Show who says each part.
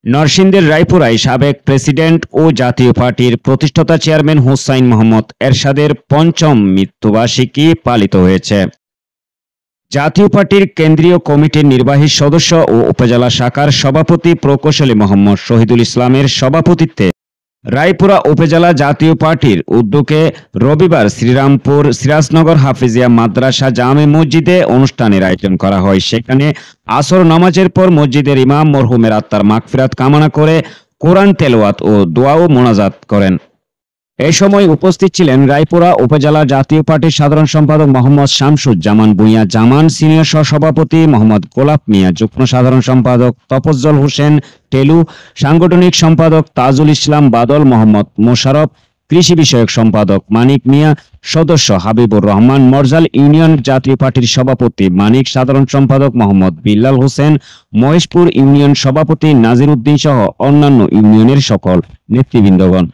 Speaker 1: নরসিংদীর রায়পুরায় সাবেক প্রেসিডেন্ট ও জাতীয় পার্টির প্রতিষ্ঠাতা চেয়ারম্যান হোসাইন মোহাম্মদ এরশাদের পঞ্চম মৃত্যুবার্ষিকী পালিত হয়েছে। জাতীয় পার্টির কেন্দ্রীয় কমিটির নির্বাহী সদস্য ও উপজেলা শাখার সভাপতি প্রকৌশলী মোহাম্মদ শহীদুল ইসলামের সভাপতিত্বে রায়পুরা উপজেলা জাতীয় পার্টির উদ্যোগে রবিবার শ্রীরামপুর সিরাজনগর হাফিজিয়া মাদ্রাসা জামে মসজিদে অনুষ্ঠানের আয়োজন করা হয়। সেখানে আসর নামাজের পর মসজিদের ইমাম মরহুমের আত্মার মাগফিরাত কামনা করে কোরআন তেলাওয়াত ও দোয়া ও মোনাজাত করেন। এই সময় উপস্থিত ছিলেন রায়পুরা উপজেলা জাতীয় পার্টির সাধারণ সম্পাদক মোহাম্মদ শামসুজ্জামান ভূঁইয়া জামান, সিনিয়র সহসভাপতি মোহাম্মদ গোলাপ মিয়া, যুগ্ম সাধারণ সম্পাদক তফজ্জল হোসেন টেলু, সাংগঠনিক সম্পাদক তাজুল ইসলাম বাদল, মোহাম্মদ মোশাররফ, কৃষি বিষয়ক সম্পাদক মানিক মিয়া, সদস্য হাবিবুর রহমান মরজাল, ইউনিয়ন জাতীয় পার্টির সভাপতি মানিক, সাধারণ সম্পাদক মোহাম্মদ বিল্লাল হোসেন, মহেশপুর ইউনিয়ন সভাপতি নাজির উদ্দিন সহ অন্যান্য ইউনিয়নের সকল নেতৃবৃন্দগণ।